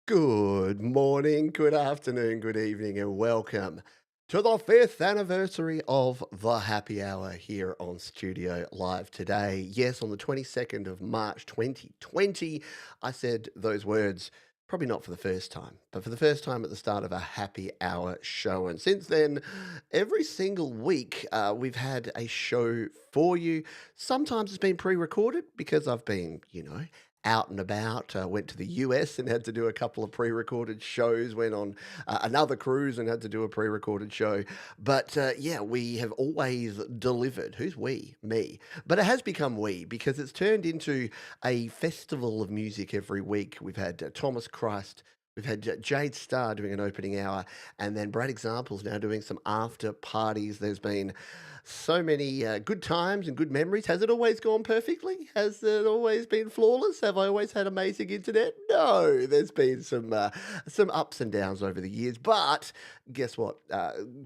Good morning, good afternoon, good evening, and welcome to the fifth anniversary of the Happy Hour here on Studio Live today. Yes, on the 22nd of March 2020, I said those words probably not for the first time, but for the first time at the start of a Happy Hour show. And since then, every single week, we've had a show for you. Sometimes it's been pre recorded because I've been, out and about. Went to the US and had to do a couple of pre-recorded shows. Went on another cruise and had to do a pre-recorded show. But yeah, we have always delivered. Who's we? Me. But it has become we because it's turned into a festival of music every week. We've had Thomas Christ. We've had Jade Starr doing an opening hour, and then Brad Examples now doing some after parties. There's been so many good times and good memories. Has it always gone perfectly? Has it always been flawless? Have I always had amazing internet? No, there's been some ups and downs over the years. But guess what?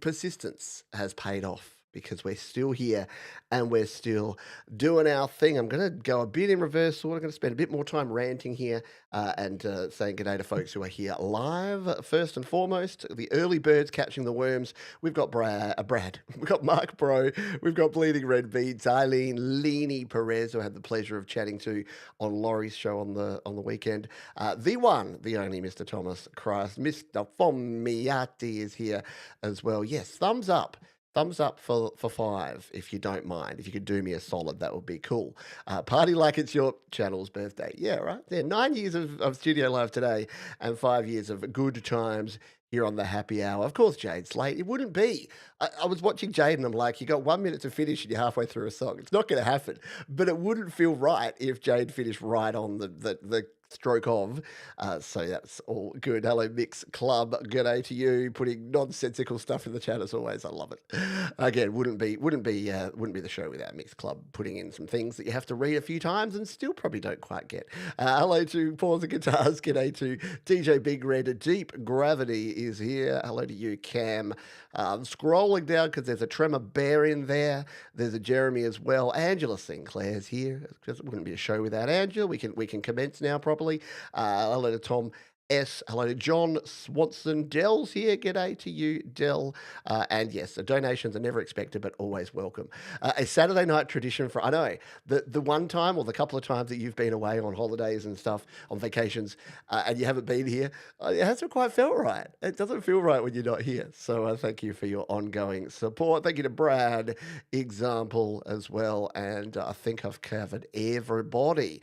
Persistence has paid off because we're still here and we're still doing our thing. I'm going to go a bit in reverse order. I'm going to spend a bit more time ranting here and saying good day to folks who are here live. First and foremost, the early birds catching the worms. We've got Brad, we've got Mark Bro, we've got Bleeding Red Beats, Eileen Leany Perez, who I had the pleasure of chatting to on Laurie's show on the weekend. The one, the only Mr. Thomas Christ, Mr. Fomiati is here as well. Yes, thumbs up. Thumbs up for five, if you don't mind. If you could do me a solid, that would be cool. Party like it's your channel's birthday. Yeah, right? Yeah, 9 years of Studio Live today and 5 years of good times here on the Happy Hour. Of course, Jade's late. It wouldn't be. I was watching Jade and I'm like, you got 1 minute to finish and you're halfway through a song. It's not going to happen. But it wouldn't feel right if Jade finished right on the stroke of. So that's all good. Hello, Mix Club. Good day to you. Putting nonsensical stuff in the chat as always. I love it. Again, wouldn't be the show without Mix Club putting in some things that you have to read a few times and still probably don't quite get. Hello to Pause and Guitars. Good day to DJ Big Red. Deep Gravity is here. Hello to you, Cam. Scrolling down because there's a Tremor Bear in there. There's a Jeremy as well. Angela Sinclair's here. It wouldn't be a show without Angela. We can commence now properly. Hello to Tom S. Hello to John Swanson. Dell's here. G'day to you, Dell. And yes, the donations are never expected, but always welcome. A Saturday night tradition for, I know, the one time or the couple of times that you've been away on holidays and stuff, on vacations, and you haven't been here, it hasn't quite felt right. It doesn't feel right when you're not here. So thank you for your ongoing support. Thank you to Brad, Example as well. And I think I've covered everybody.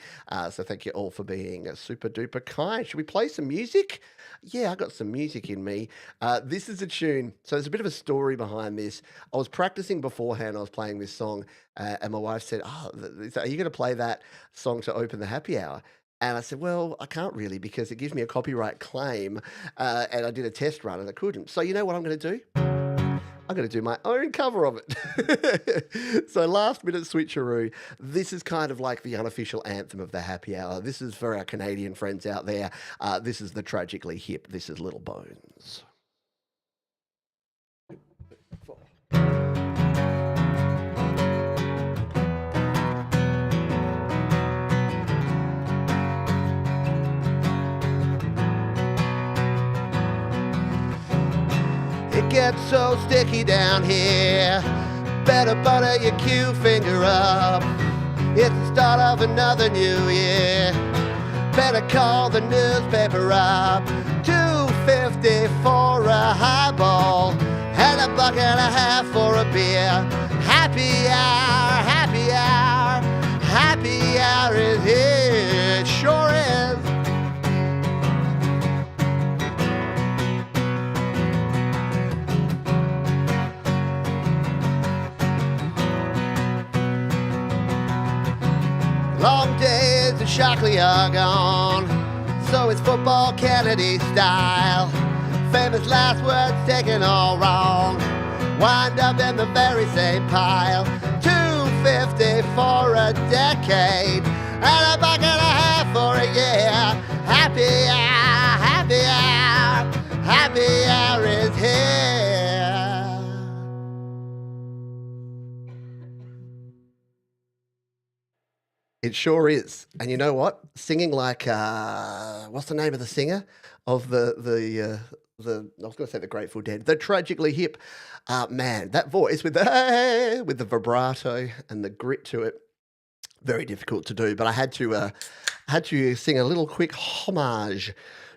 So thank you all for being super duper kind. Should we play some music? Yeah, I got some music in me. This is a tune. So there's a bit of a story behind this. I was practicing beforehand. I was playing this song, and my wife said, "Oh, are you going to play that song to open the happy hour?" And I said, "Well, I can't really because it gives me a copyright claim." And I did a test run and I couldn't. So you know what I'm going to do? I'm going to do my own cover of it. So last minute switcheroo. This is kind of like the unofficial anthem of the happy hour. This is for our Canadian friends out there. This is the Tragically Hip. This is Little Bones. It gets so sticky down here. Better butter your cue finger up. It's the start of another new year. Better call the newspaper up. 250 for a highball and a buck and a half for a beer. Happy hour, happy hour, happy hour is here. It sure is. Long days of Shockley are gone, so it's football Kennedy style. Famous last words taken all wrong, wind up in the very same pile. 250 for a decade, and a buck and a half for a year. Happy hour, happy hour, happy hour is here. It sure is. And you know what? Singing like, what's the name of the singer of the I was gonna say the Grateful Dead, the Tragically Hip. Man, that voice with with the vibrato and the grit to it, very difficult to do, but I had to sing a little quick homage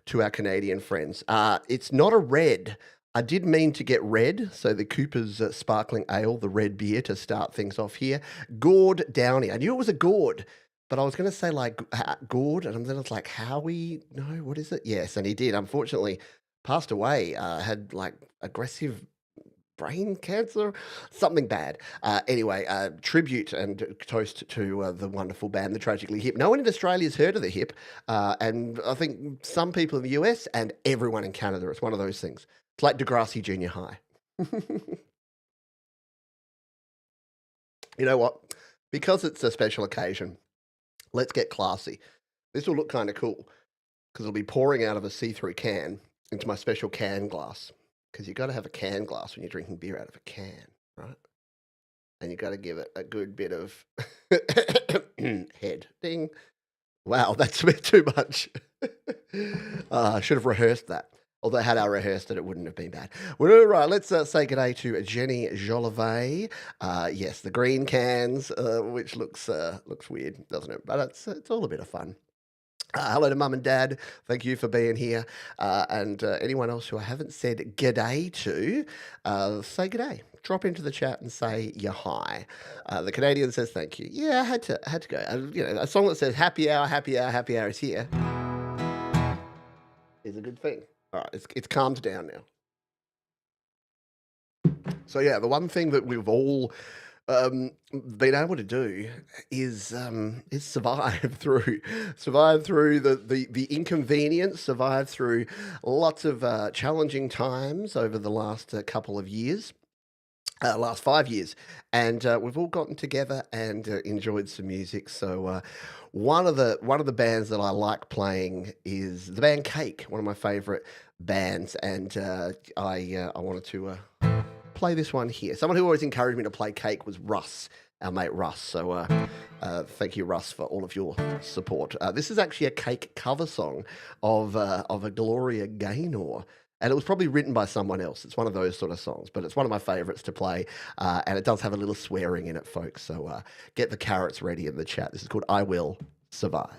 to our Canadian friends. It's not a red. I did mean to get red, so the Cooper's Sparkling Ale, the red beer to start things off here. Gourd Downy. I knew it was a gourd, but I was going to say like gourd, and then it's like Howie. No, what is it? Yes, and he did. Unfortunately, passed away. Had like aggressive brain cancer, something bad. Anyway, tribute and toast to the wonderful band, the Tragically Hip. No one in Australia has heard of the Hip, and I think some people in the US and everyone in Canada. It's one of those things. It's like Degrassi Junior High. You know what? Because it's a special occasion, let's get classy. This will look kind of cool because it'll be pouring out of a see-through can into my special can glass. Because you got to have a can glass when you're drinking beer out of a can, right? And you got to give it a good bit of head. Ding. Wow, that's a bit too much. I should have rehearsed that. Although had I rehearsed it, it wouldn't have been bad. Well, all right, let's say good day to Jenny Jolivet. Yes, the green cans, which looks weird, doesn't it? But it's all a bit of fun. Hello to Mum and Dad. Thank you for being here. And anyone else who I haven't said g'day to, say g'day. Drop into the chat and say you're hi. The Canadian says thank you. Yeah, I had to go. A song that says happy hour, happy hour, happy hour is here is a good thing. All right, it's calmed down now. So yeah, the one thing that we've all been able to do is survive through the inconvenience, survive through lots of challenging times over the last couple of years. Last 5 years, and we've all gotten together and enjoyed some music. So one of the bands that I like playing is the band Cake, one of my favourite bands, and I wanted to play this one here. Someone who always encouraged me to play Cake was Russ, our mate Russ. So thank you, Russ, for all of your support. This is actually a Cake cover song of a Gloria Gaynor. And it was probably written by someone else. It's one of those sort of songs, but it's one of my favourites to play. And it does have a little swearing in it, folks. So get the carrots ready in the chat. This is called I Will Survive.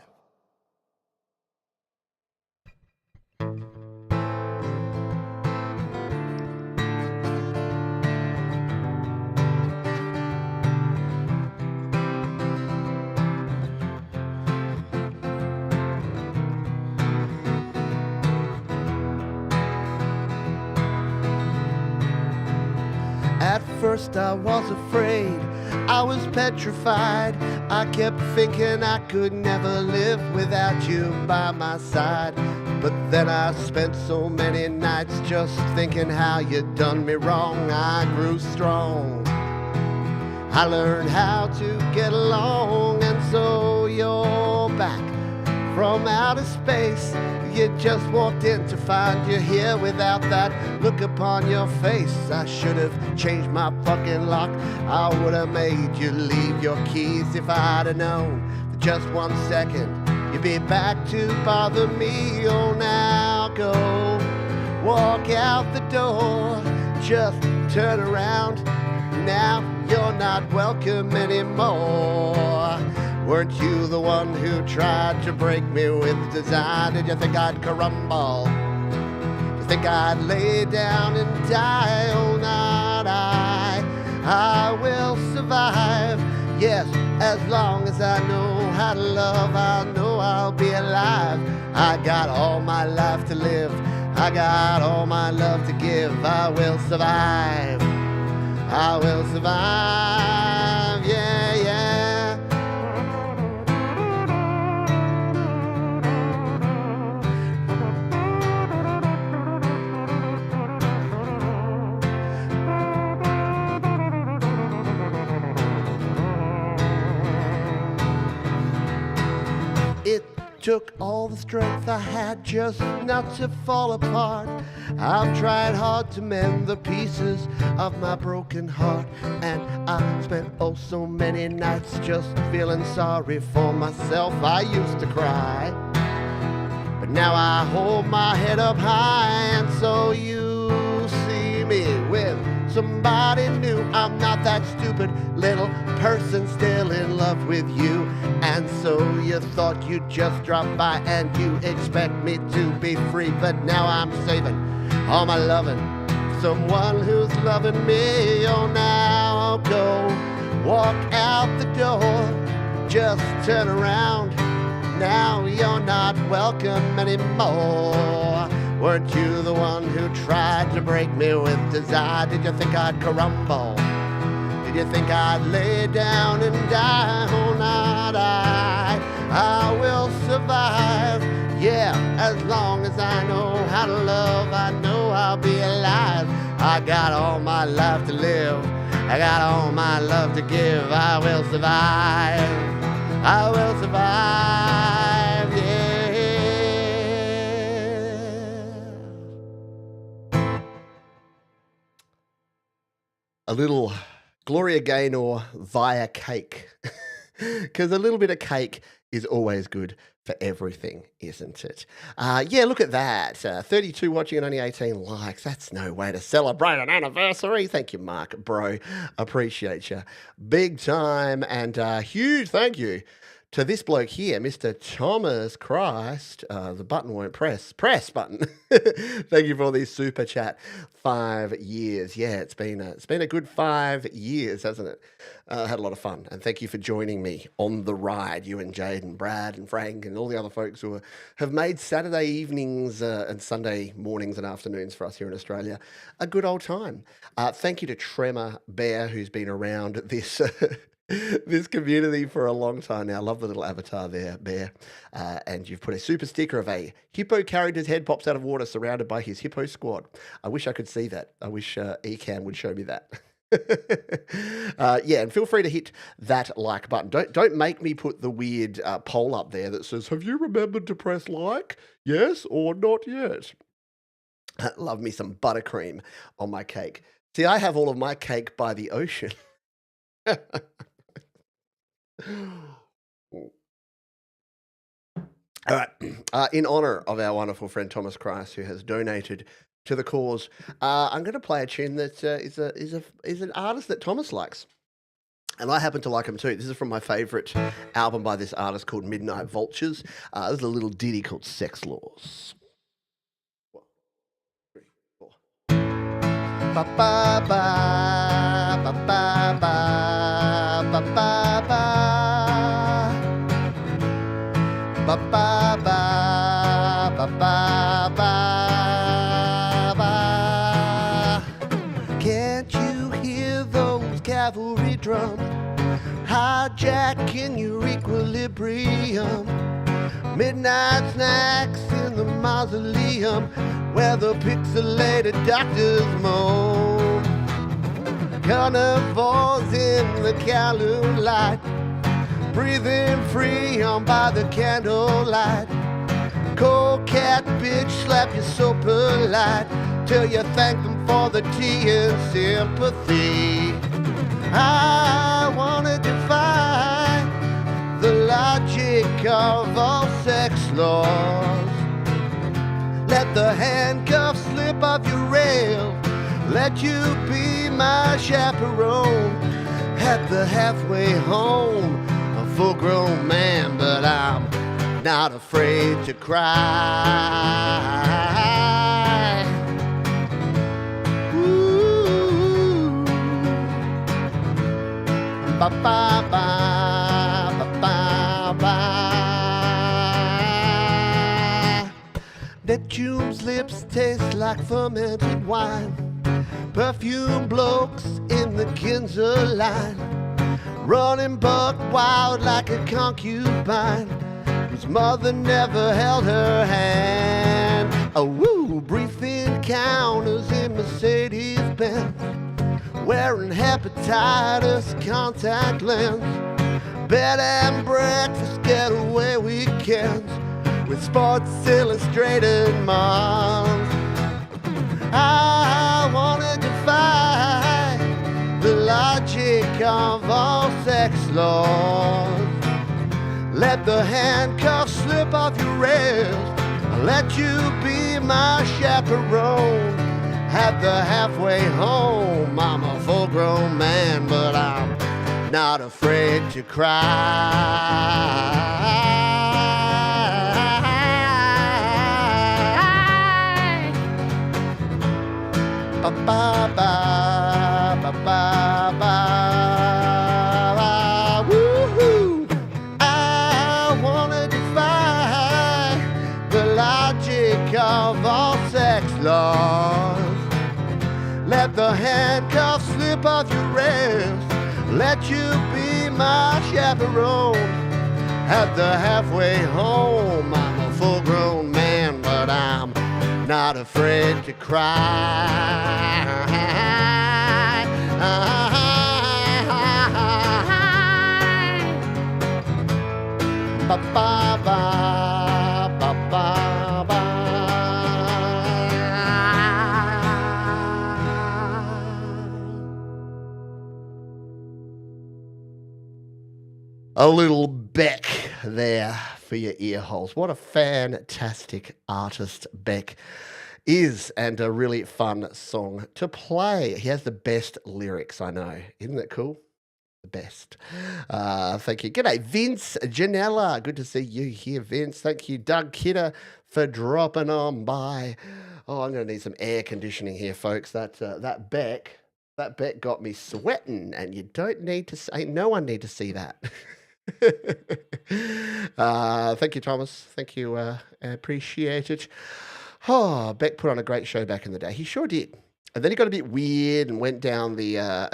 At first I was afraid, I was petrified. I kept thinking I could never live without you by my side. But then I spent so many nights just thinking how you'd done me wrong. I grew strong, I learned how to get along. And so you're back from outer space. You just walked in to find you here without that look upon your face. I should have changed my fucking lock. I would have made you leave your keys if I'd have known for just 1 second you'd be back to bother me. Oh, now go, walk out the door, just turn around. Now you're not welcome anymore. Weren't you the one who tried to break me with design? Did you think I'd crumble? Did you think I'd lay down and die? Oh, not I will survive. Yes, as long as I know how to love, I know I'll be alive. I got all my life to live, I got all my love to give. I will survive, I will survive, yeah, yeah. It took all the strength I had just not to fall apart. I've tried hard to mend the pieces of my broken heart, and I spent oh so many nights just feeling sorry for myself. I used to cry, but now I hold my head up high, and so you see me with somebody new. I'm not that stupid little person still in love with you. And so you thought you'd just drop by and you expect me to be free, but now I'm saving all my loving someone who's loving me. Oh, now I'll go walk out the door, just turn around, now you're not welcome anymore. Weren't you the one who tried to break me with desire? Did you think I'd crumble? Did you think I'd lay down and die? Oh, not I will survive. Yeah, as long as I know how to love, I know I'll be alive. I got all my life to live, I got all my love to give. I will survive, I will survive, yeah. A little Gloria Gaynor via cake, because a little bit of cake is always good for everything, isn't it? Yeah, look at that. 32 watching and only 18 likes. That's no way to celebrate an anniversary. Thank you, Mark, bro. Appreciate you big time. And huge thank you to this bloke here, Mr. Thomas Christ. The button won't press. Press button. Thank you for this super chat. 5 years. Yeah, it's been a good 5 years, hasn't it? Had a lot of fun. And thank you for joining me on the ride, you and Jade and Brad and Frank and all the other folks who have made Saturday evenings and Sunday mornings and afternoons for us here in Australia a good old time. Thank you to Tremor Bear, who's been around this this community for a long time now. I love the little avatar there, Bear. And you've put a super sticker of a hippo character's head pops out of water surrounded by his hippo squad. I wish I could see that. I wish Ecan would show me that. Yeah, and feel free to hit that like button. Don't make me put the weird poll up there that says, have you remembered to press like? Yes or not yet? Love me some buttercream on my cake. See, I have all of my cake by the ocean. All right. In honor of our wonderful friend Thomas Christ, who has donated to the cause, I'm going to play a tune that is an artist that Thomas likes, and I happen to like him too. This is from my favourite album by this artist called Midnight Vultures. This is a little ditty called Sex Laws. 1, 3, 4. Ba ba ba ba ba ba ba ba ba. Ba ba ba ba ba ba ba. Can't you hear those cavalry drums hijacking your equilibrium? Midnight snacks in the mausoleum where the pixelated doctors moan. Carnivores in the Kowloon light, breathing free on by the candlelight. Cold cat bitch slap you so polite till you thank them for the tea and sympathy. I wanna defy the logic of all sex laws. Let the handcuffs slip off your rail, let you be my chaperone at the halfway home. A full-grown man, but I'm not afraid to cry. Ooh. Ba ba ba ba ba ba. Neptune's lips taste like fermented wine. Perfume blokes in the Kinzer line, running buck wild like a concubine whose mother never held her hand. Oh, woo, brief encounters in Mercedes-Benz, wearing hepatitis contact lens, bed and breakfast getaway weekends, with Sports Illustrated moms. I wanna defy the logic of all sex laws. Let the handcuffs slip off your wrist. I'll let you be my chaperone. At the halfway home, I'm a full-grown man, but I'm not afraid to cry. Ba ba ba ba ba ba. Woohoo! I wanna defy the logic of all sex laws. Let the handcuffs slip off your wrist. Let you be my chaperone. At the halfway home, I'm a full-grown man, but I'm not afraid to cry. Ba ba ba ba ba ba. A little Beck there for your ear holes. What a fantastic artist Beck is, and a really fun song to play. He has the best lyrics, I know. Isn't that cool? The best. Thank you. G'day, Vince Janella. Good to see you here, Vince. Thank you, Doug Kidder, for dropping on by. Oh, I'm going to need some air conditioning here, folks. That Beck got me sweating, and you don't need to say. No one need to see that. Thank you, Thomas. Thank you. I appreciate it. Oh, Beck put on a great show back in the day. He sure did. And then he got a bit weird and went down the. I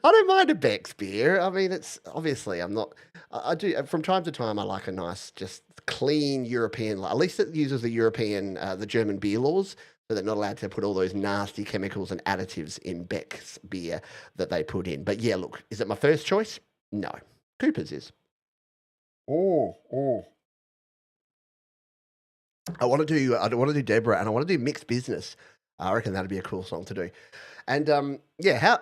don't mind a Beck's beer. I mean, it's obviously I'm not. I do from time to time. I like a nice, just clean European. At least it uses the European, the German beer laws, so they're not allowed to put all those nasty chemicals and additives in Beck's beer that they put in. But yeah, look, is it my first choice? No, Cooper's is. Oh. I want to do Deborah, and I want to do Mixed Business. I reckon that'd be a cool song to do. And yeah, how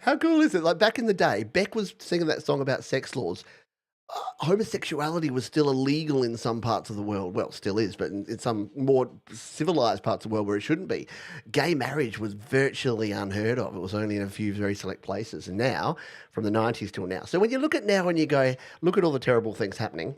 how cool is it? Like back in the day, Beck was singing that song about sex laws. Homosexuality was still illegal in some parts of the world. Well, still is, but in some more civilized parts of the world where it shouldn't be. Gay marriage was virtually unheard of. It was only in a few very select places. And now, from the 90s till now. So when you look at now and you go, look at all the terrible things happening,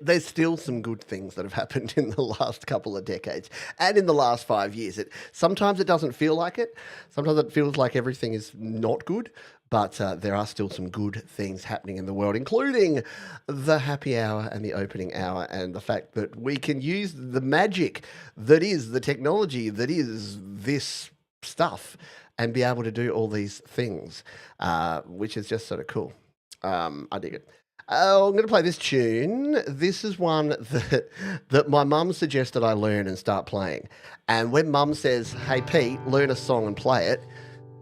there's still some good things that have happened in the last couple of decades and in the last 5 years. Sometimes it doesn't feel like it. Sometimes it feels like everything is not good. But there are still some good things happening in the world, including the happy hour and the opening hour, and the fact that we can use the magic that is the technology that is this stuff and be able to do all these things, which is just sort of cool. I dig it. Oh, I'm going to play this tune. This is one that my mum suggested I learn and start playing. And when mum says, "Hey, Pete, learn a song and play it,"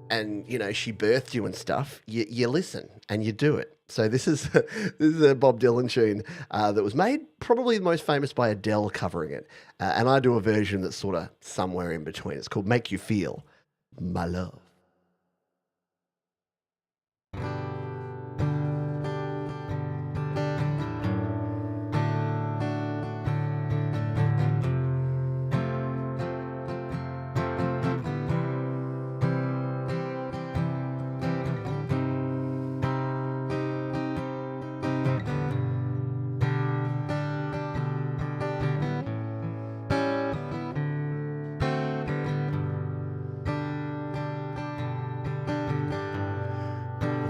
and you know she birthed you and stuff, you listen and you do it. So this is a Bob Dylan tune that was made probably the most famous by Adele covering it, and I do a version that's sort of somewhere in between. It's called "Make You Feel My Love."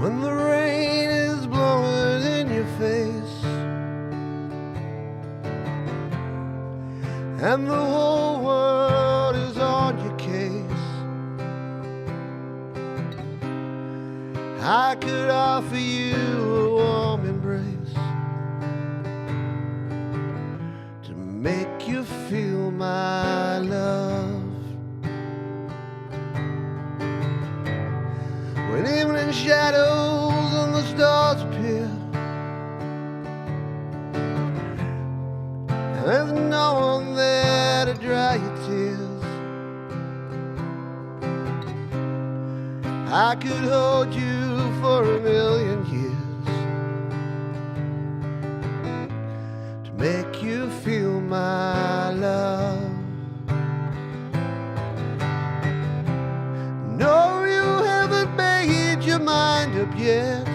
When the rain is blowing in your face and the whole world is on your case, I could offer you a warm embrace to make you feel my love. When evening shadows and the stars appear, there's no one there to dry your tears. I could hold you for 1,000,000 years to make you feel my love. No, you haven't made your mind up yet,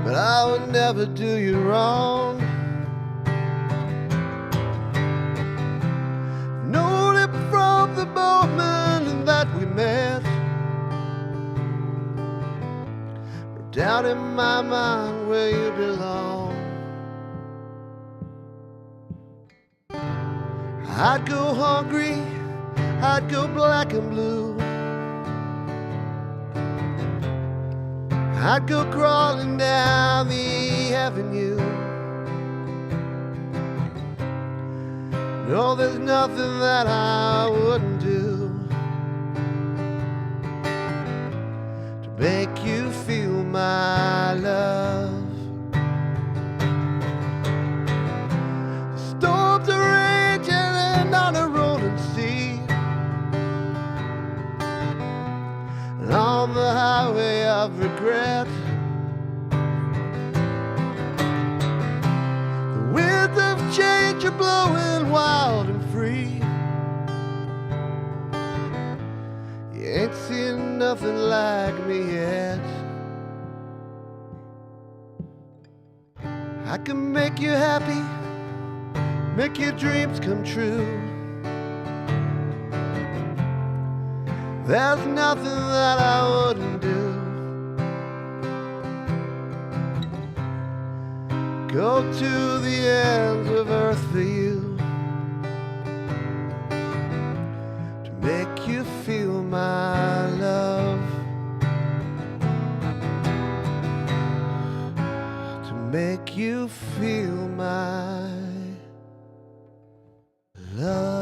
but I would never do you wrong. Known it from the moment that we met. No doubt in my mind where you belong. I'd go hungry, I'd go black and blue, I'd go crawling down the avenue. No, there's nothing that I wouldn't do to make you feel my love. The storms are raging on a rolling sea, and on the highway of regret, the winds of change are blowing wild and free. You ain't seen nothing like me yet. I can make you happy, make your dreams come true. There's nothing that I wouldn't do. Go to the ends of earth for you to make you feel my love, to make you feel my love.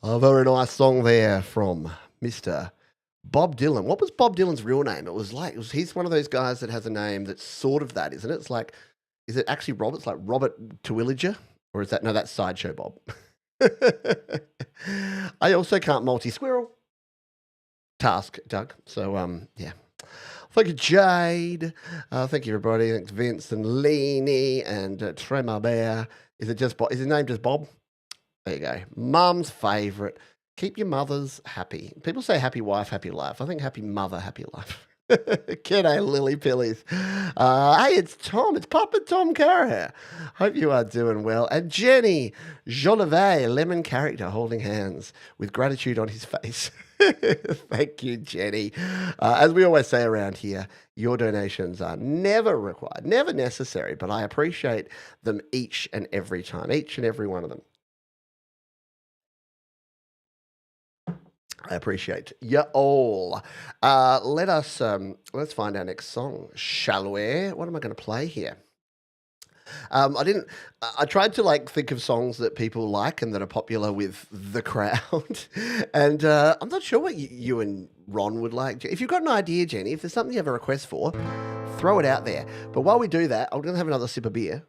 A very nice song there from Mr. Bob Dylan. What was Bob Dylan's real name? He's one of those guys that has a name that's sort of that, isn't it? It's like, is it actually Robert? It's like Robert Terwilliger? Or is that, no, that's Sideshow Bob. I also can't multi-squirrel task, Doug. So, yeah. Thank you, Jade. Thank you, everybody. Thanks, Vince and Leanie and Tremor Bear. Is his name just Bob? There you go. Mum's favourite. Keep your mothers happy. People say happy wife, happy life. I think happy mother, happy life. G'day, Lily Pillies. Hey, it's Tom. It's Papa Tom Carr. Hope you are doing well. And Jenny Jolivet, lemon character, holding hands with gratitude on his face. Thank you, Jenny. As we always say around here, your donations are never required, never necessary, but I appreciate them each and every time, each and every one of them. I appreciate you all. Let's find our next song, shall we? What am I going to play here? I tried to think of songs that people like and that are popular with the crowd. And I'm not sure what you and Ron would like. If you've got an idea, Jenny, if there's something you have a request for, throw it out there. But while we do that, I'm going to have another sip of beer.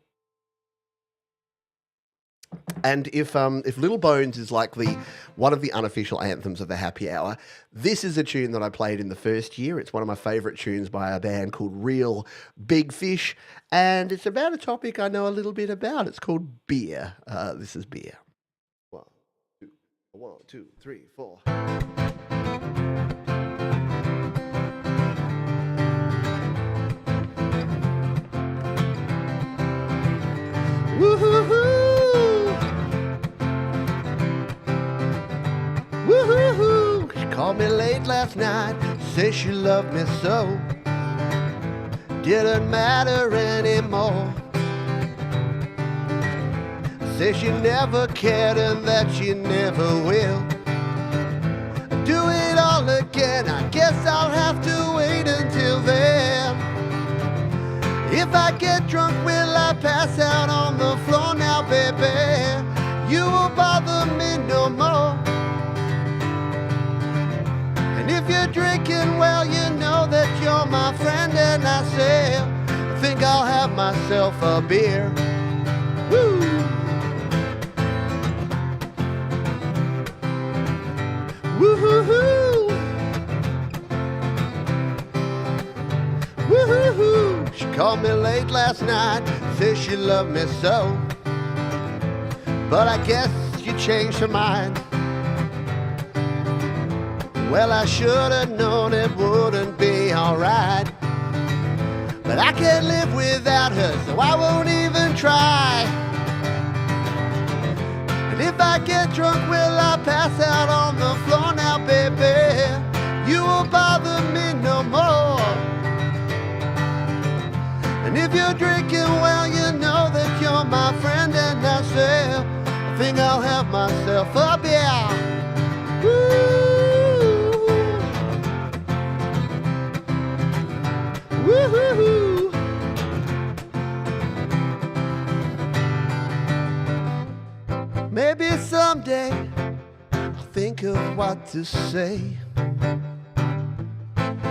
And if Little Bones is like one of the unofficial anthems of the happy hour, this is a tune that I played in the first year. It's one of my favourite tunes by a band called Real Big Fish, and it's about a topic I know a little bit about. It's called beer. This is beer. 1, 2, 3, 4. Woo-hoo-hoo! Woo-hoo-hoo! She called me late last night, said she loved me so. Didn't matter anymore. Said she never cared and that she never will. Do it all again, I guess I'll have to wait until then. If I get drunk, will I pass out on the floor now, baby? You won't bother me no more. you're drinking, well, you know that you're my friend. And I say, I think I'll have myself a beer. Woo! Woo-hoo-hoo! Woo-hoo-hoo! She called me late last night, said she loved me so. But I guess you changed her mind. Well, I should have known it wouldn't be alright. But I can't live without her, so I won't even try. And if I get drunk, will I pass out on the floor now, baby? You won't bother me no more. And if you're drinking, well, you know that you're my friend. And I say, I think I'll have myself a beer. Woo! Woo-hoo-hoo. Maybe someday I'll think of what to say.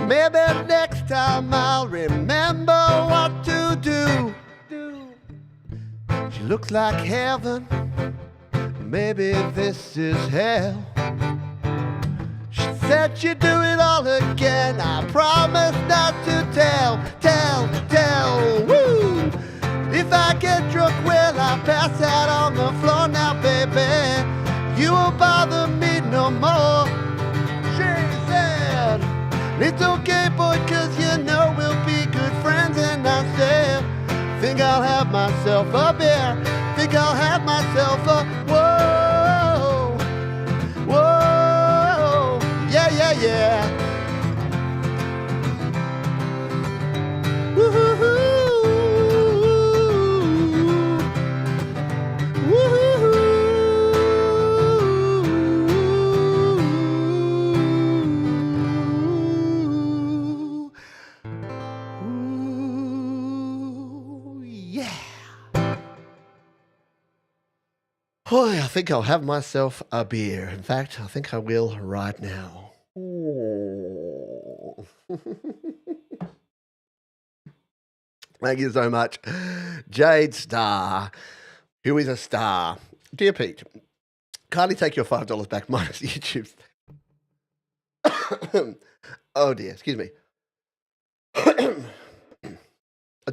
Maybe next time I'll remember what to do. She looks like heaven. Maybe this is hell. She said she'd do it all again. I promise not to tell. Woo! If I get drunk, will I pass out on the floor now, baby? You won't bother me no more. She said, it's okay, boy, 'cause you know we'll be good friends. And I said, think I'll have myself a beer. Think I'll have myself a whoa, whoa, yeah. Woo-hoo-hoo. Boy, I think I'll have myself a beer. In fact, I think I will right now. Oh. Thank you so much, Jade Star, who is a star. Dear Pete, kindly take your $5 back minus YouTube. Oh dear, excuse me. Did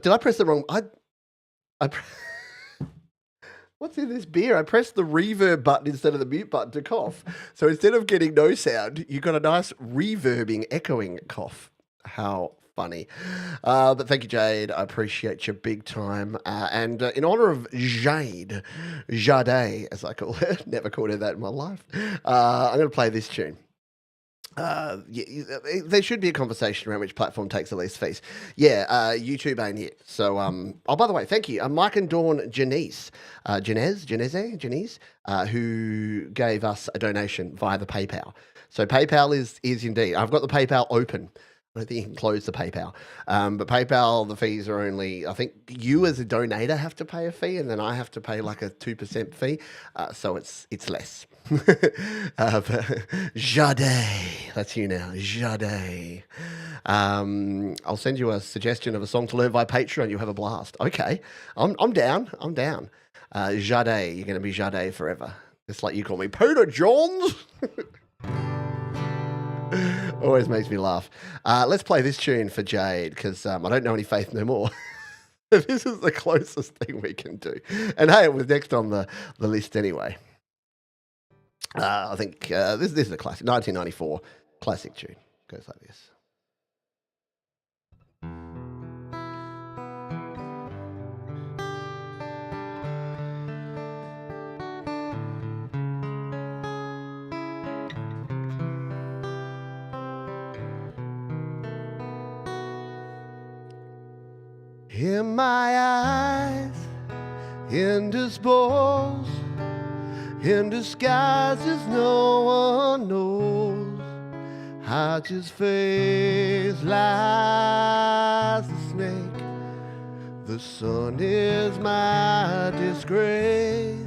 I press the wrong? What's in this beer? I pressed the reverb button instead of the mute button to cough. So instead of getting no sound, you got a nice reverbing, echoing cough. How funny. But thank you, Jade. I appreciate you big time. And in honor of Jade, as I call her, never called her that in my life, I'm going to play this tune. There should be a conversation around which platform takes the least fees. YouTube ain't it. So, oh, by the way, thank you. Mike and Dawn Janice, who gave us a donation via the PayPal. So PayPal is indeed, I've got the PayPal open. I don't think you can close the PayPal. But PayPal, the fees are only, I think you as a donator have to pay a fee, and then I have to pay like a 2% fee. So it's less. Jade, that's you now, Jade. I'll send you a suggestion of a song to learn via Patreon. You'll have a blast. Okay, I'm down. Jade, you're going to be Jade forever. Just like you call me Peter Johns. Always makes me laugh. Let's play this tune for Jade, because I don't know any Faith No More. This is the closest thing we can do. And hey, it was next on the list anyway. I think this is a classic, 1994 classic tune. Goes like this. In my eyes, in disposed, in disguises no one knows, I just face lies the snake. The sun is my disgrace,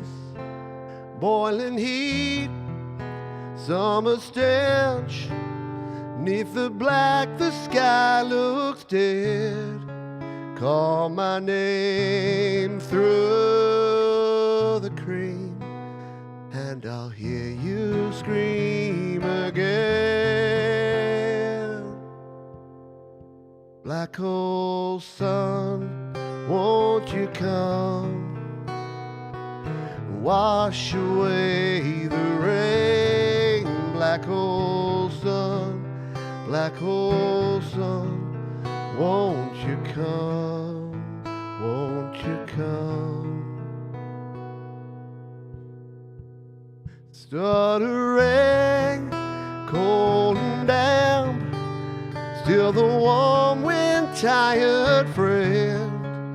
boiling heat, summer stench, 'Neath the black, the sky looks dead. Call my name through the cream, and I'll hear you scream again. Black hole sun, won't you come? Wash away the rain. Black hole sun, black hole sun, won't you come? Won't you come? Stuttering, cold and damp, still the warm wind, tired friend.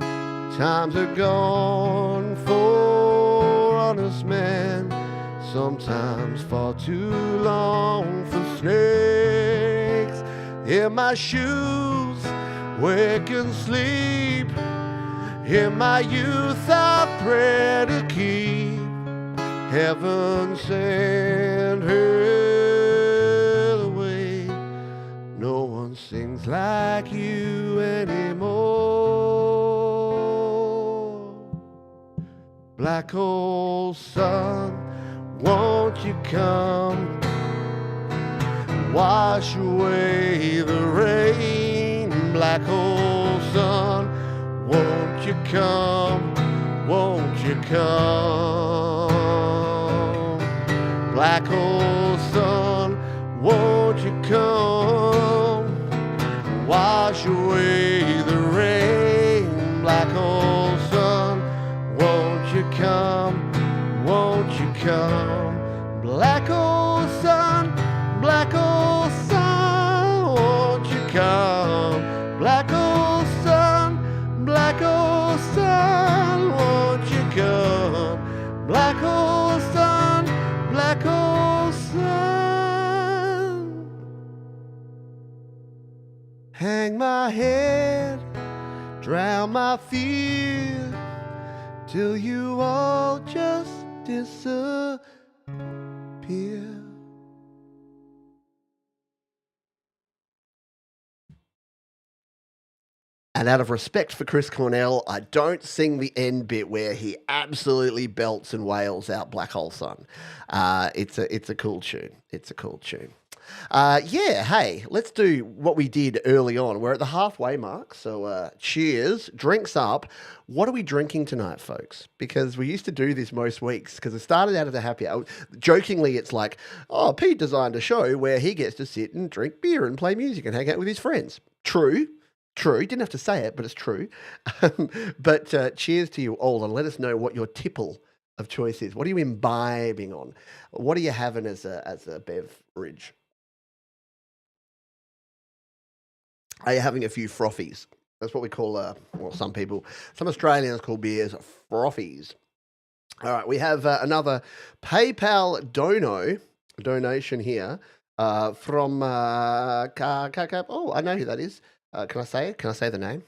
Times are gone for honest men, sometimes far too long for snakes. In my shoes, wake and sleep. In my youth, I pray to keep heaven send her away. No one sings like you anymore. Black hole sun, won't you come? Wash away the rain. Black hole sun, won't you come? Won't you come? Black hole sun, won't you come? Wash away the rain. Black hole sun, won't you come? Won't you come? Black hole sun, black hole sun, won't you come? Black hole sun, black hole sun, won't you come? Black hole sun, black hole sun. Hang my head, drown my fear, till you all just disappear. And out of respect for Chris Cornell, I don't sing the end bit where he absolutely belts and wails out Black Hole Sun. It's a cool tune. It's a cool tune. Yeah, hey, let's do what we did early on. We're at the halfway mark, so cheers, drinks up. What are we drinking tonight, folks? Because we used to do this most weeks, because it started out as a happy hour. Jokingly, it's like, oh, Pete designed a show where he gets to sit and drink beer and play music and hang out with his friends. True. True. You didn't have to say it, but it's true. But cheers to you all, and let us know what your tipple of choice is. What are you imbibing on? What are you having as a beverage? Are you having a few frothies? That's what we call, well, some Australians call beers frothies. All right, we have another PayPal donation here from, oh, I know who that is. Can I say it? Can I say the name?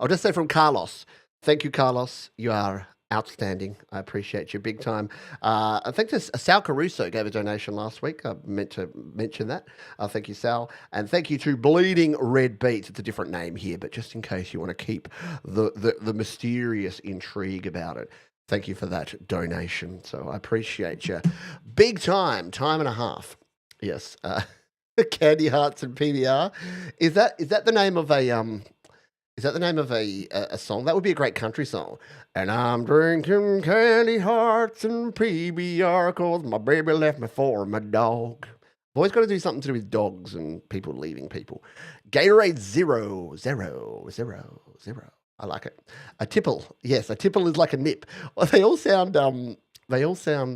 I'll just say from Carlos. Thank you, Carlos. You are outstanding. I appreciate you big time. I think Sal Caruso gave a donation last week. I meant to mention that. Thank you, Sal. And thank you to Bleeding Red Beats. It's a different name here, but just in case you want to keep the mysterious intrigue about it. Thank you for that donation. So I appreciate you. Big time and a half. Yes. Candy Hearts and PBR. Is that the name of a a song? That would be a great country song. And I'm drinking Candy Hearts and PBR 'cause my baby left me for my dog. I've always got to do something to do with dogs and people leaving people. Gatorade 0, 0, 0, 0. I like it. A tipple. Yes, a tipple is like a nip. Well, they all sound a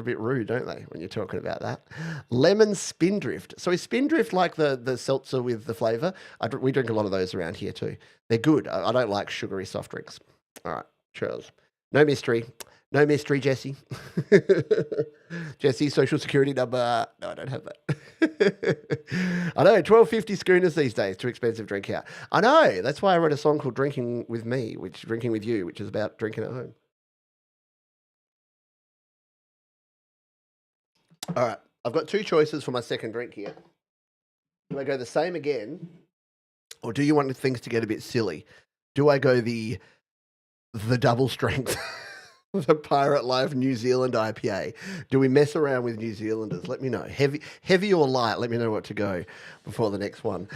bit rude, don't they, when you're talking about that? Lemon Spindrift. So is Spindrift like the seltzer with the flavour? We drink a lot of those around here too. They're good. I don't like sugary soft drinks. All right, cheers. No mystery. No mystery, Jesse. Jesse, social security number. No, I don't have that. I know, $12.50 schooners these days. Too expensive, drink out. I know. That's why I wrote a song called Drinking with Me, Drinking with You, which is about drinking at home. All right. I've got two choices for my second drink here. Do I go the same again, or do you want things to get a bit silly? Do I go the double strength, the Pirate Life New Zealand IPA? Do we mess around with New Zealanders? Let me know. Heavy or light? Let me know what to go before the next one.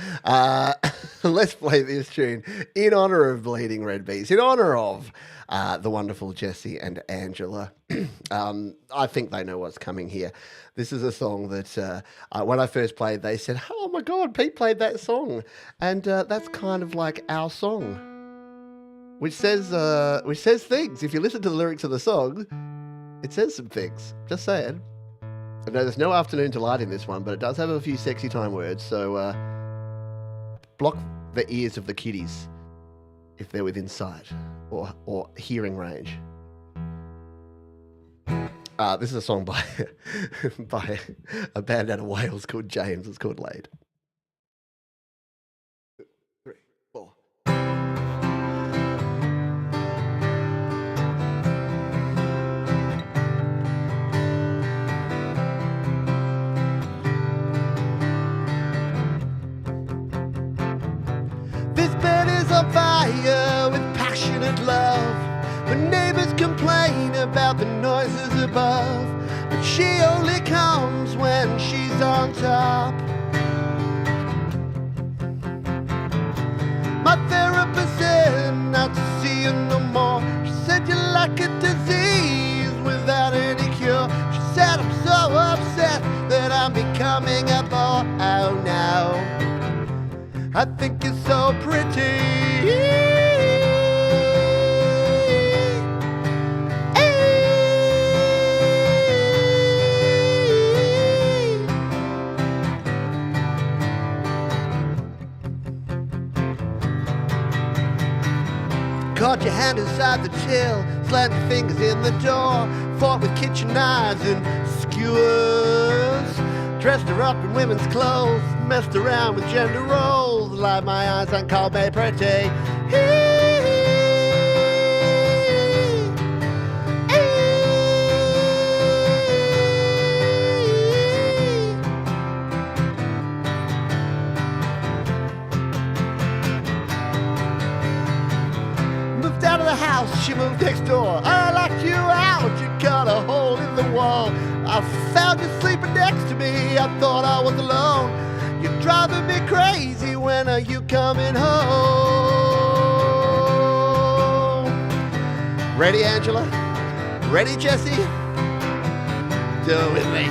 Let's play this tune in honor of Bleeding Red Bees, in honor of the wonderful Jessie and Angela. I think they know what's coming here. This is a song that when I first played, they said, "Oh my God, Pete played that song," and that's kind of like our song. Which says things. If you listen to the lyrics of the song, it says some things. Just saying. I know there's no afternoon delight in this one, but it does have a few sexy time words, so block the ears of the kiddies if they're within sight or hearing range. This is a song by by a band out of Wales called James. It's called Laid. 3, 4. This bed is on fire with passionate love. The neighbors complain about the noises above, but she only comes when she's on top. My therapist said not to see you no more. She said you're like a disease without any cure. She said I'm so upset that I'm becoming a bore. Oh no, I think you're so pretty. Caught your hand inside the chill, slammed your fingers in the door, fought with kitchen knives and skewers, dressed her up in women's clothes, messed around with gender roles, lied my eyes and called me pretty. Moved out of the house, she moved next door. I locked you out, you cut a hole in the wall. I found you sleeping next to me, I thought I was alone. You're driving me crazy, when are you coming home? Ready, Angela? Ready, Jessie? Do it with me.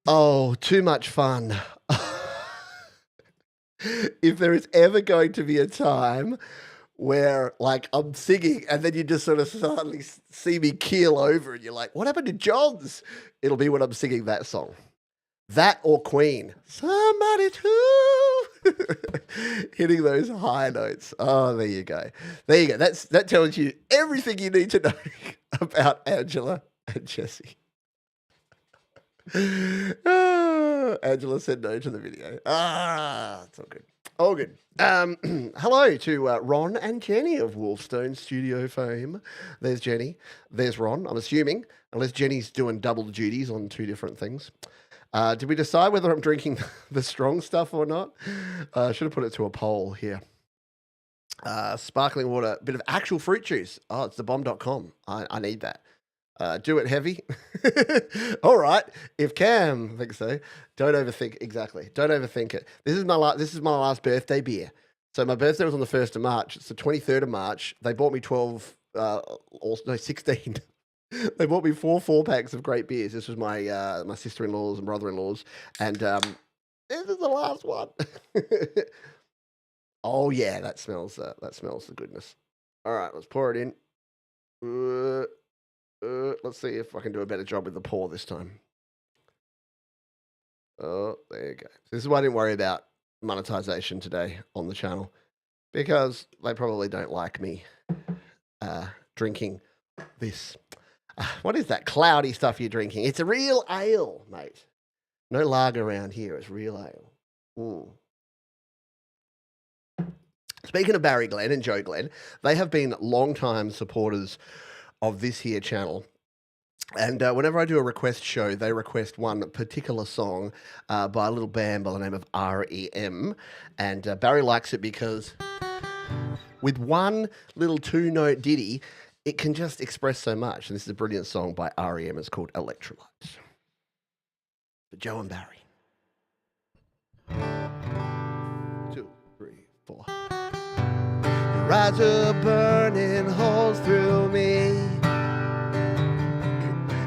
Oh, too much fun. If there is ever going to be a time where, like, I'm singing and then you just sort of suddenly see me keel over and you're like, "What happened to Johns?" It'll be when I'm singing that song. That or Queen. Somebody to hitting those high notes. Oh, there you go. There you go. That tells you everything you need to know about Angela and Jessie. Angela said no to the video. It's all good. All good. Hello to Ron and Jenny of Wolfstone Studio fame. There's Jenny. There's Ron, I'm assuming, unless Jenny's doing double duties on two different things. Did we decide whether I'm drinking the strong stuff or not? I should have put it to a poll here. Sparkling water, bit of actual fruit juice. Oh, it's thebomb.com. I need that. Do it heavy. All right. If Cam thinks so, don't overthink. Exactly. Don't overthink it. This is my last birthday beer. So my birthday was on the 1st of March. It's the 23rd of March. They bought me 16. They bought me four packs of great beers. This was my my sister-in-laws and brother-in-laws, and this is the last one. Oh yeah, that smells the goodness. All right, let's pour it in. Let's see if I can do a better job with the pour this time. Oh, there you go. This is what I didn't worry about monetization today on the channel because they probably don't like me drinking this. What is that cloudy stuff you're drinking? It's a real ale, mate. No lager around here. It's real ale. Speaking of Barry Glenn and Joe Glenn, they have been long-time supporters of this here channel. And whenever I do a request show, they request one particular song by a little band by the name of REM. And Barry likes it because with one little two-note ditty, it can just express so much. And this is a brilliant song by REM. It's called Electrolytes. For Joe and Barry. 2, 3, 4. Your eyes are burning holes through me.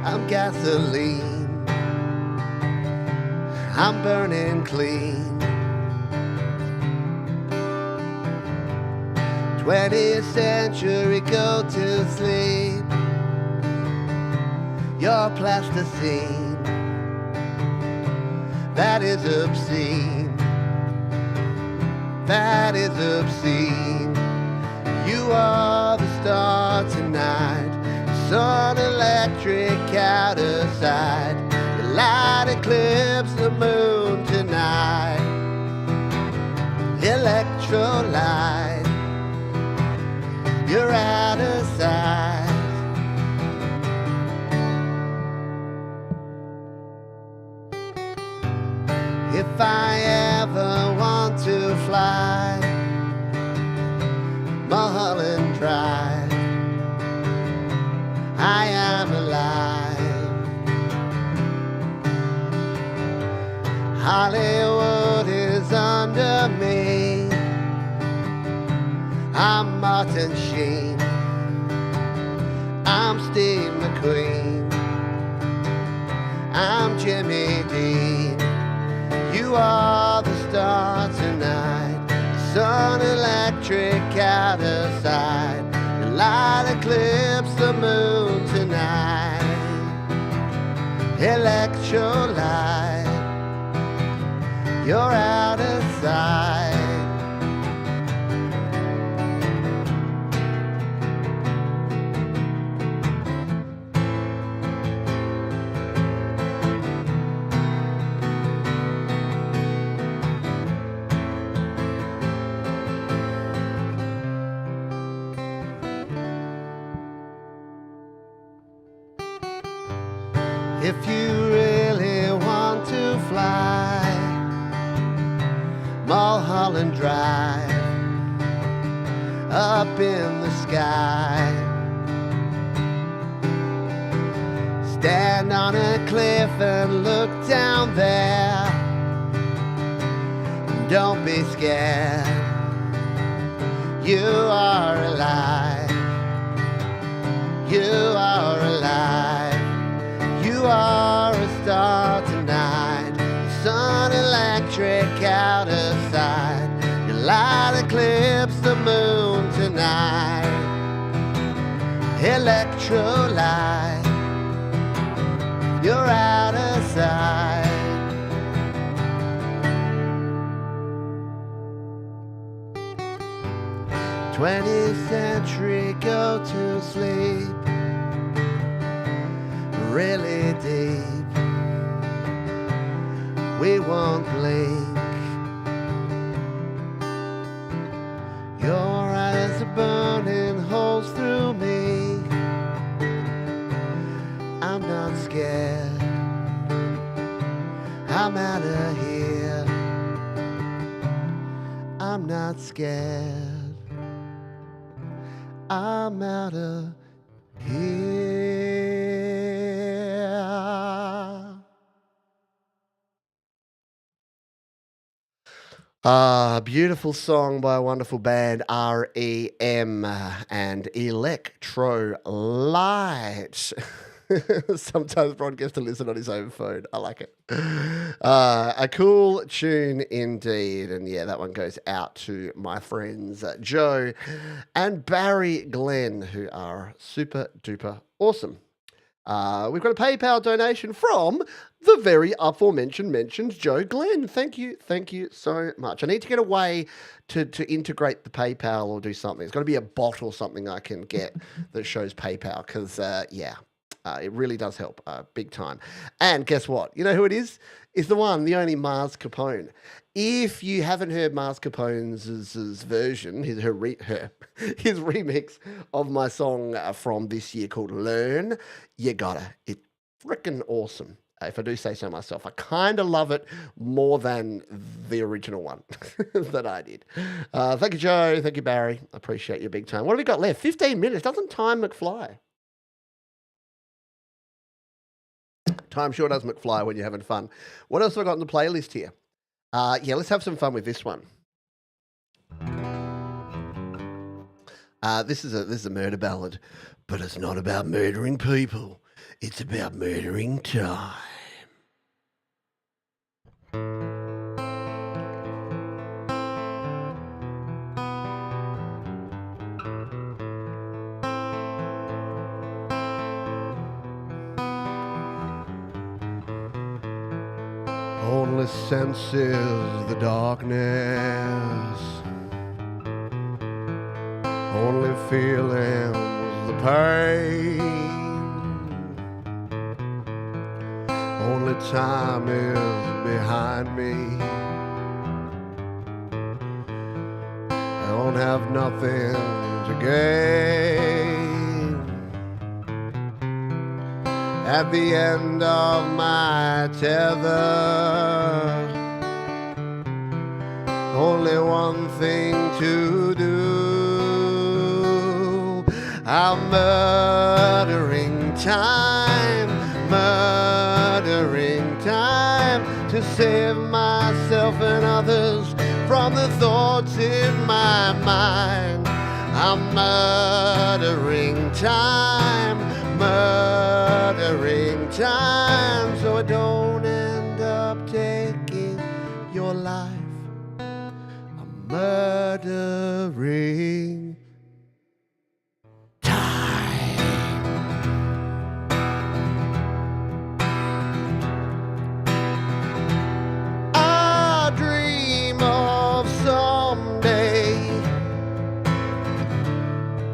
I'm gasoline. I'm burning clean. 20th century, go to sleep. You're plasticine. That is obscene. That is obscene. You are the star tonight. Sun electric out of sight. Your light eclipse the moon tonight. Electrolyte. You're out of sight. If I ever want to fly Mulholland Drive, I am alive. Hollywood is under me. I'm Martin Sheen. I'm Steve McQueen. I'm Jimmy Dean. You are the star tonight. Sun electric out of sight. Your light eclipse the moon tonight. Electrolyte. You're out of sight. If you really want to fly Mulholland Drive up in the sky, stand on a cliff and look down there. Don't be scared. You are alive. You are alive. You are a star tonight. Sun electric out of sight. Your light eclipse the moon tonight. Electrolyte. You're out of sight. Twentieth century, go to sleep. Really deep. We won't blink. Your eyes are burning holes through me. I'm not scared. I'm out of here. I'm not scared. I'm out of here. Beautiful song by a wonderful band, REM, and Electrolyte. Sometimes Bron gets to listen on his own phone. I like it. A cool tune indeed. And yeah, that one goes out to my friends Joe and Barry Glenn, who are super duper awesome. We've got a PayPal donation from The very aforementioned mentioned Joe Glenn. Thank you so much. I need to get a way to integrate the PayPal or do something. It's got to be a bot or something I can get that shows PayPal because it really does help big time. And guess what? You know who it is? It's the one, the only Mars Capone. If you haven't heard Mars Capone's version, his remix of my song from this year called "Learn," you gotta. It's freaking awesome. If I do say so myself, I kind of love it more than the original one that I did. Thank you, Joe. Thank you, Barry. I appreciate you big time. What have we got left? 15 minutes. Doesn't time McFly? Time sure does McFly when you're having fun. What else have I got on the playlist here? Let's have some fun with this one. This is a murder ballad, but it's not about murdering people. It's about murdering time. Only sense is the darkness. Only feelings the pain. Only time is behind me. I don't have nothing to gain. At the end of my tether, only one thing to do. I'm murdering time to save myself and others from the thoughts in my mind. I'm murdering time so I don't end up taking your life. I'm murdering time. I dream of someday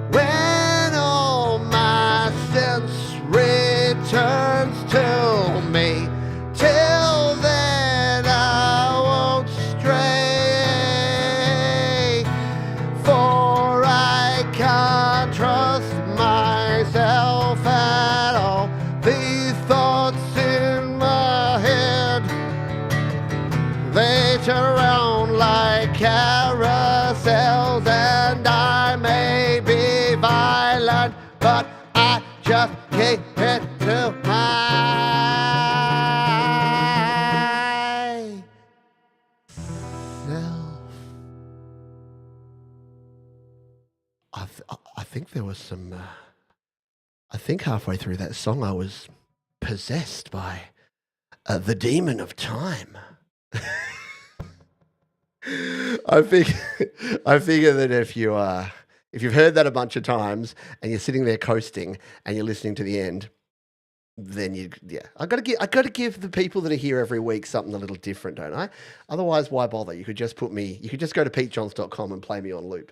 when all my sense returns to me. Till then I won't stray, for I can't trust myself at all. These thoughts in my head, they turn around like carousels, and I may be violent, but I just keep it to myself. I think there was some. I think halfway through that song, I was possessed by the demon of time. I think I figure that if you've heard that a bunch of times and you're sitting there coasting and you're listening to the end, then I gotta give the people that are here every week something a little different, don't I? Otherwise, why bother? You could just go to petejohns.com and play me on loop,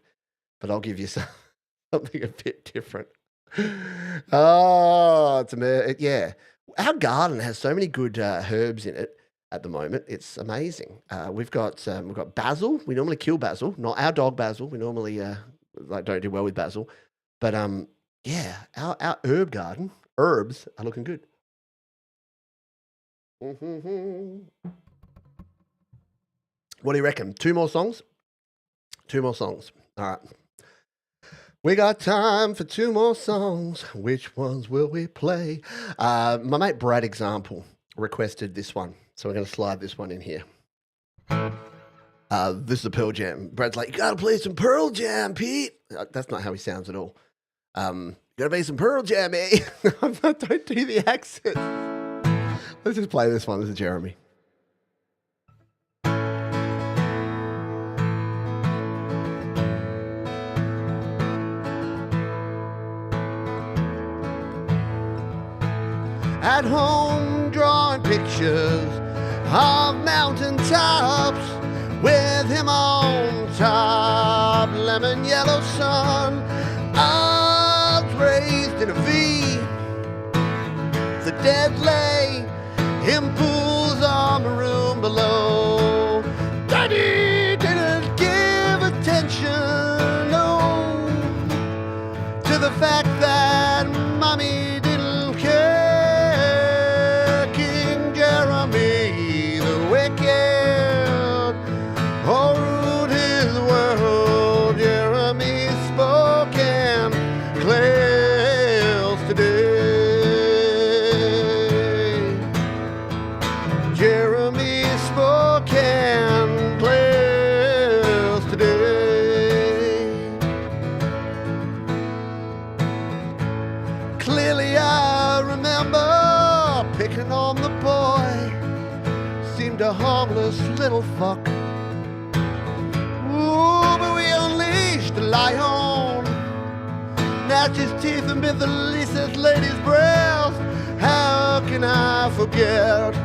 but I'll give you something a bit different. Oh, yeah. Our garden has so many good herbs in it at the moment. It's amazing. We've got basil. We normally kill basil, not our dog Basil. We normally don't do well with basil, but our herb garden herbs are looking good. What do you reckon? Two more songs. All right. We got time for two more songs. Which ones will we play? My mate Brad Example requested this one, so we're going to slide this one in here. This is a Pearl Jam. Brad's like, you got to play some Pearl Jam, Pete. That's not how he sounds at all. Got to play some Pearl Jam, eh? Don't do the accent. Let's just play this one. This is Jeremy. At home, drawing pictures of mountain tops with him on top. Lemon yellow sun, arms raised in a V. The dead lay in pools on the room below. Daddy didn't give attention, no, to the fact that Mommy didn't care. King Jeremy the wicked ruled his world. Jeremy spoke and clears today. Jeremy spoke and clears today. Clearly I remember picking on the boy. Seemed a harmless little fuck. Ooh, but we unleashed the lion. Gnashed his teeth and bit the leastest lady's breast. How can I forget?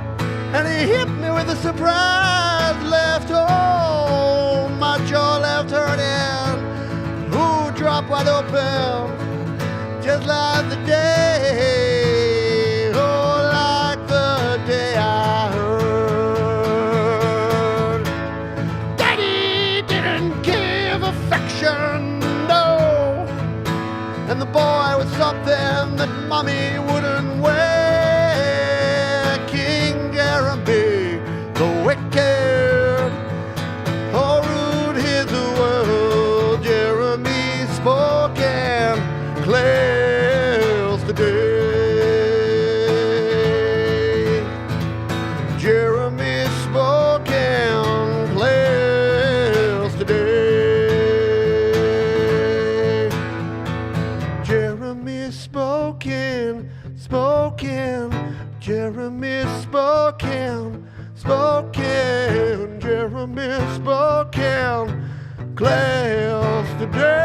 And he hit me with a surprise left. Oh, my jaw left hurting. Ooh, dropped wide open, just like the day. Oh, like the day I heard Daddy didn't give affection, no. And the boy was something that Mommy wouldn't wear. King Jeremy the wicked ruled his world. Jeremy spoke and clears the day. Jeremy spoke and clears the day. Jeremy spoken, Jeremy spoken, Jeremy spoken, clears the day.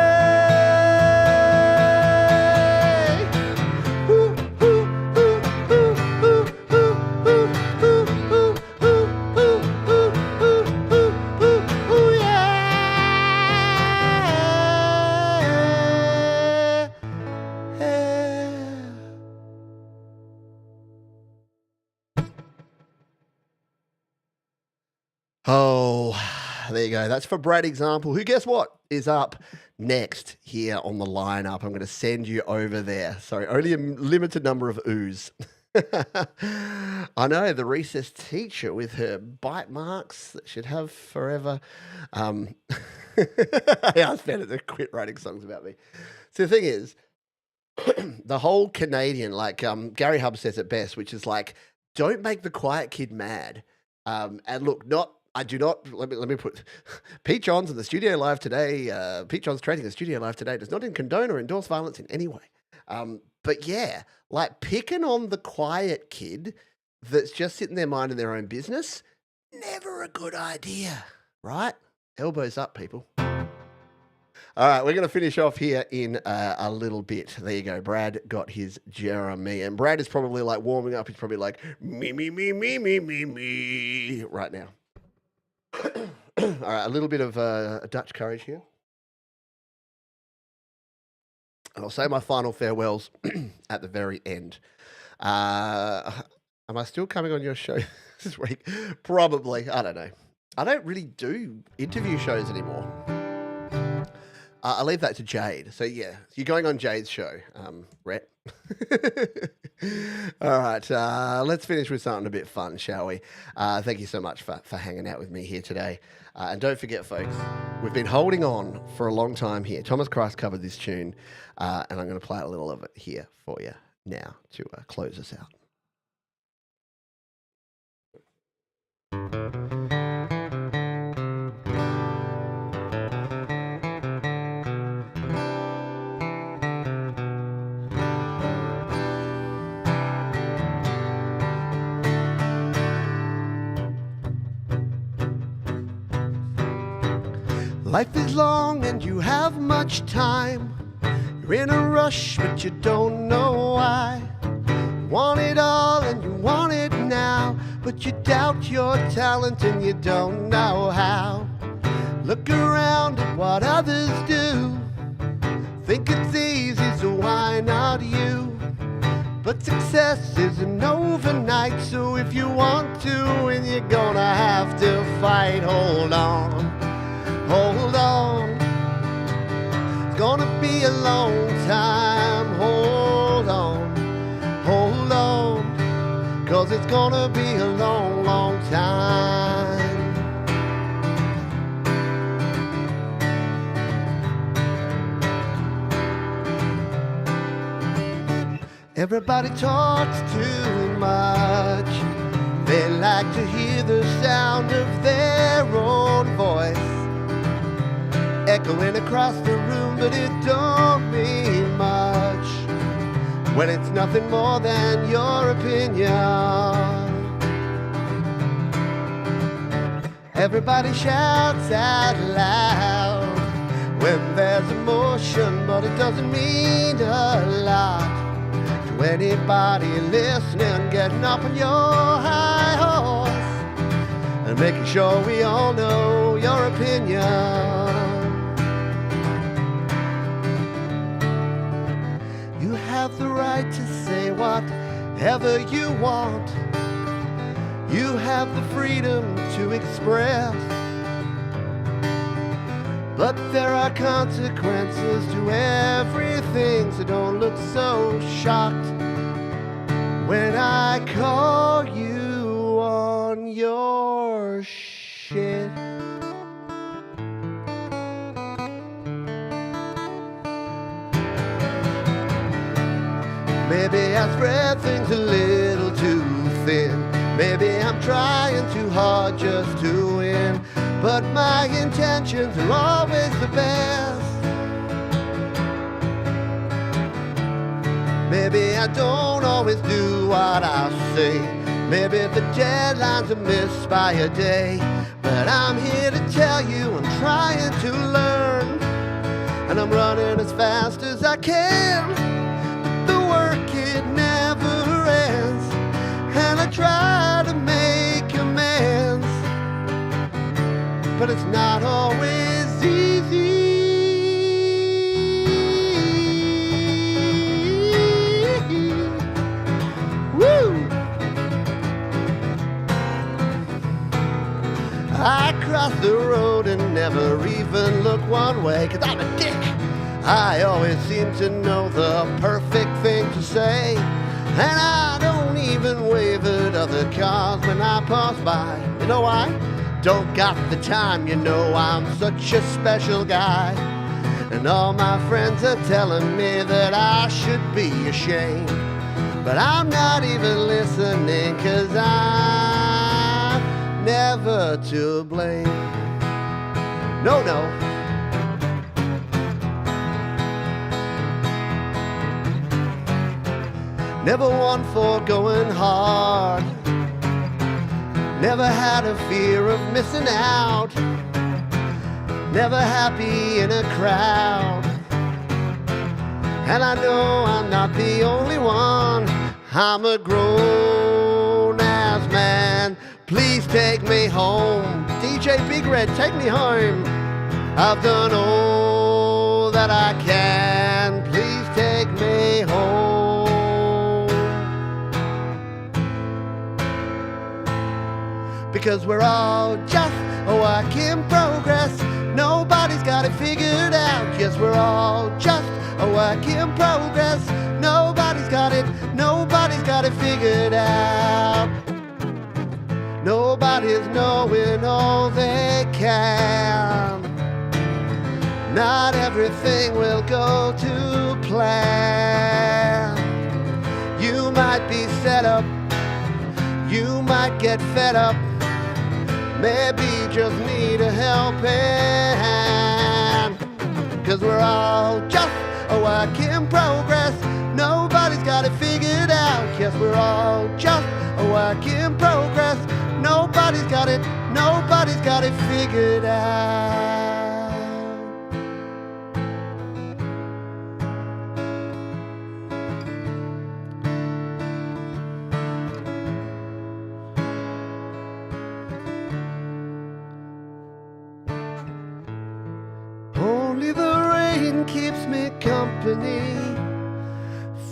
Oh, there you go. That's for Brad Example, who, guess what, is up next here on the lineup. I'm going to send you over there. Sorry, only a limited number of oohs. I know, the recess teacher with her bite marks that she'd have forever. Yeah, I found it to quit writing songs about me. So the thing is, the whole Canadian, like Gary Hub says it best, which is like, don't make the quiet kid mad. And look, I do not, let me put, Pete Johns in the studio live today, Pete Johns Trading in the studio live today does not condone or endorse violence in any way. But yeah, like picking on the quiet kid that's just sitting there minding their own business, never a good idea, right? Elbows up, people. All right, we're going to finish off here in a little bit. There you go. Brad got his Jeremy. And Brad is probably like warming up. He's probably like, me, right now. All right, a little bit of Dutch courage here. And I'll say my final farewells at the very end. Am I still coming on your show this week? Probably. I don't know. I don't really do interview shows anymore. I'll leave that to Jade. So, yeah, you're going on Jade's show, Rhett. All right, let's finish with something a bit fun, shall we? Thank you so much for hanging out with me here today. And don't forget, folks, we've been holding on for a long time here. Thomas Christ covered this tune, and I'm going to play a little of it here for you now to close us out. Life is long and you have much time. You're in a rush, but you don't know why. You want it all and you want it now. doubt your talent and you don't know how. Look around at what others do. Think it's easy, so why not you? But success isn't overnight, so if you want to win, you're gonna have to fight. Hold on, hold on. It's gonna be a long time. Hold on, hold on. 'Cause it's gonna be a long, long time. Everybody talks too much. They like to hear the sound of their own voice echoing across the room, but it don't mean much when it's nothing more than your opinion. Everybody shouts out loud when there's emotion, but it doesn't mean a lot to anybody listening, getting up on your high horse and making sure we all know your opinion. You have the right to say whatever you want. You have the freedom to express. But there are consequences to everything, so don't look so shocked when I call you on your shit. Maybe I spread things a little too thin. Maybe I'm trying too hard just to win, but my intentions are always the best. Maybe I don't always do what I say. Maybe the deadlines are missed by a day, but I'm here to tell you I'm trying to learn, and I'm running as fast as I can. The work, it never ends, and I try to make amends, but it's not always easy. Woo! I cross the road and never even look one way, 'cause I'm a dick. I always seem to know the perfect thing to say, and I don't even wave at other cars when I pass by. You know why? Don't got the time, you know I'm such a special guy. And all my friends are telling me that I should be ashamed, but I'm not even listening, 'cause I'm never to blame. No, no. Never one for going hard. Never had a fear of missing out. Never happy in a crowd. And I know I'm not the only one. I'm a grown-ass man. Please take me home. DJ Big Red, take me home. I've done all that I can. Please take me home. Because we're all just a work in progress. Nobody's got it figured out. Yes, we're all just a work in progress. Nobody's got it figured out. Nobody's knowing all they can. Not everything will go to plan. You might be set up, you might get fed up, maybe just need a helping hand. 'Cause we're all just a work in progress. Nobody's got it figured out. Yes, we're all just a work in progress. Nobody's got it figured out. keeps me company,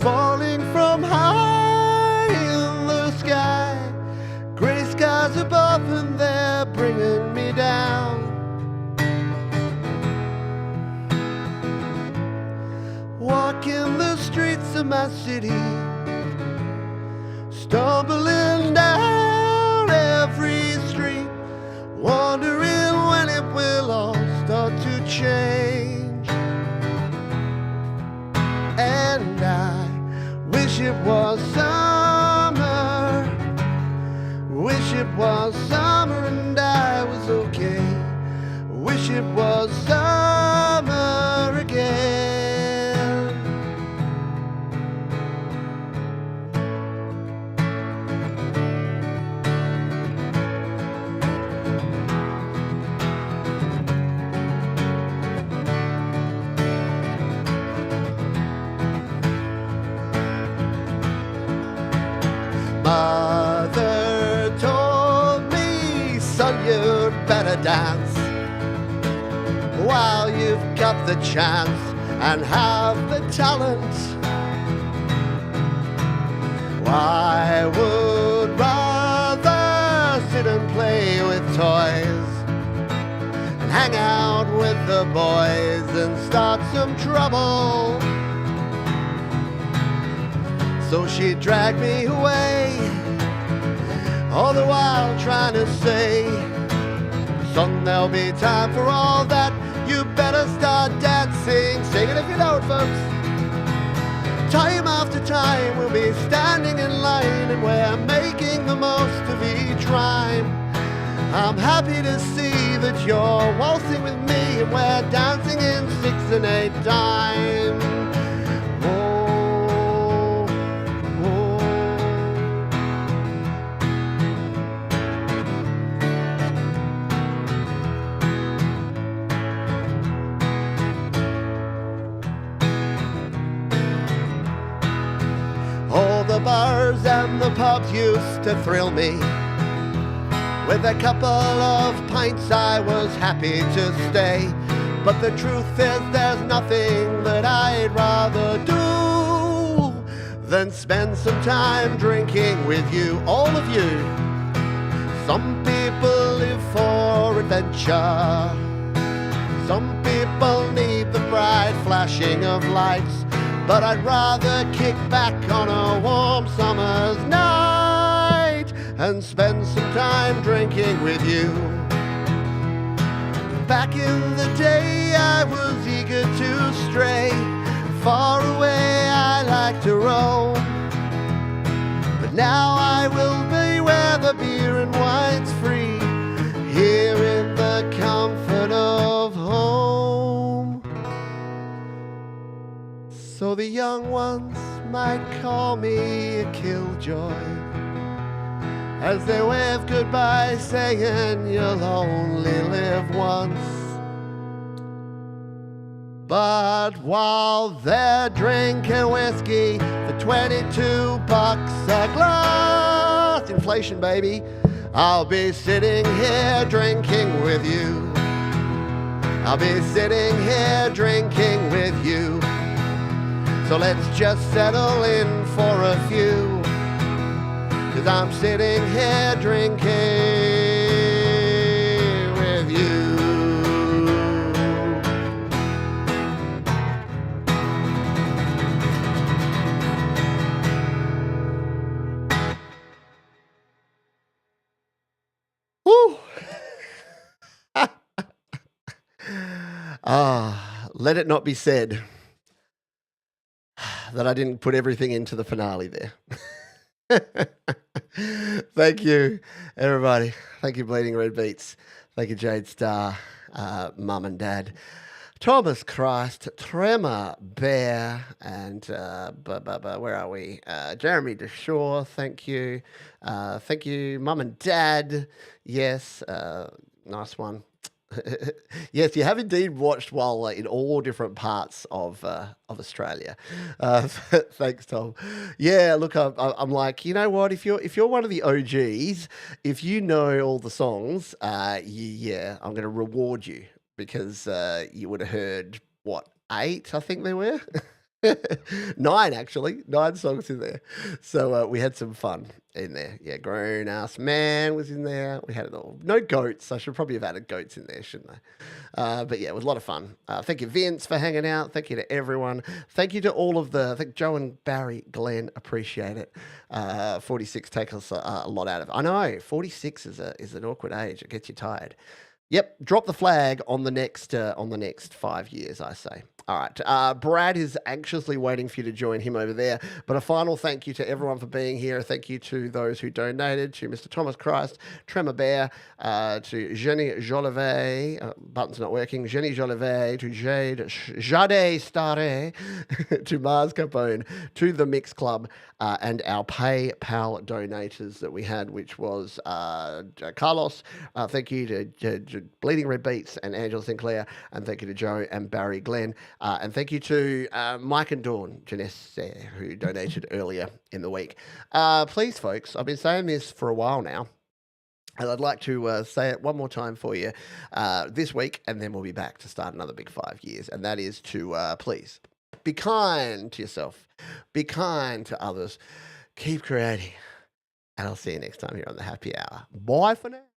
falling from high in the sky. Grey skies above and they're bringing me down. Walking the streets of my city, stumbling down every street, wondering when it will all start to change. And I wish it was summer, wish it was summer and I was okay. Wish it was summer again. Mother told me, son, you'd better dance while you've got the chance and have the talent. I would rather sit and play with toys and hang out with the boys and start some trouble. So she dragged me away, all the while trying to say, son, there'll be time for all that. You better start dancing. Sing it if you know it, folks. Time after time we'll be standing in line and we're making the most of each rhyme. I'm happy to see that you're waltzing with me and we're dancing in 6 and 8 time. All the bars and the pubs used to thrill me. With a couple of pints I was happy to stay. But the truth is there's nothing that I'd rather do than spend some time drinking with you, all of you. Some people live for adventure, some people need the bright flashing of lights. But I'd rather kick back on a warm summer's night and spend some time drinking with you. Back in the day I was eager to stray, far away I like to roam. But now I will be where the beer and wine's free, here in the comfort of home. So the young ones might call me a killjoy as they wave goodbye saying you'll only live once. But while they're drinking whiskey for 22 bucks a glass, inflation baby, I'll be sitting here drinking with you. I'll be sitting here drinking with you. So let's just settle in for a few, 'cause I'm sitting here drinking with you. Woo! Let it not be said that I didn't put everything into the finale there. Thank you, everybody. Thank you, Bleeding Red Beats. Thank you, Jade Star, Mum and Dad, Thomas Christ, Tremor Bear, and where are we? Jeremy Deshaw. Thank you. Thank you, Mum and Dad. Yes, nice one. Yes, you have indeed watched while in all different parts of Australia. Thanks, Tom. Yeah, look, I'm like, you know what? If you're one of the OGs, if you know all the songs, yeah, I'm going to reward you because you would have heard what 8, I think there were. 9 actually, 9 songs in there. So, we had some fun in there. Yeah, Grown Ass Man was in there. We had it all. No goats. I should probably have added goats in there, shouldn't I? But yeah, it was a lot of fun. Thank you, Vince, for hanging out. Thank you to everyone. Thank you to all of I think Joe and Barry, Glenn, appreciate it. 46 take us a lot out of it. I know, 46 is an awkward age. It gets you tired. Yep, drop the flag on the next 5 years, I say. All right, Brad is anxiously waiting for you to join him over there. But a final thank you to everyone for being here. Thank you to those who donated, to Mr. Thomas Christ, Tremor Bear, to Jenny Jolivet, button's not working, Jenny Jolivet, to Jade Starre, to Mars Capone, to the Mix Club, and our PayPal donators that we had, which was Carlos. Thank you to Bleeding Red Beats and Angela Sinclair, and thank you to Joe and Barry Glenn, and thank you to Mike and Dawn Janesse, who donated earlier in the week. Please, folks, I've been saying this for a while now, and I'd like to say it one more time for you this week, and then we'll be back to start another big 5 years, and that is to please be kind to yourself, be kind to others, keep creating, and I'll see you next time here on the Happy Hour. Bye for now.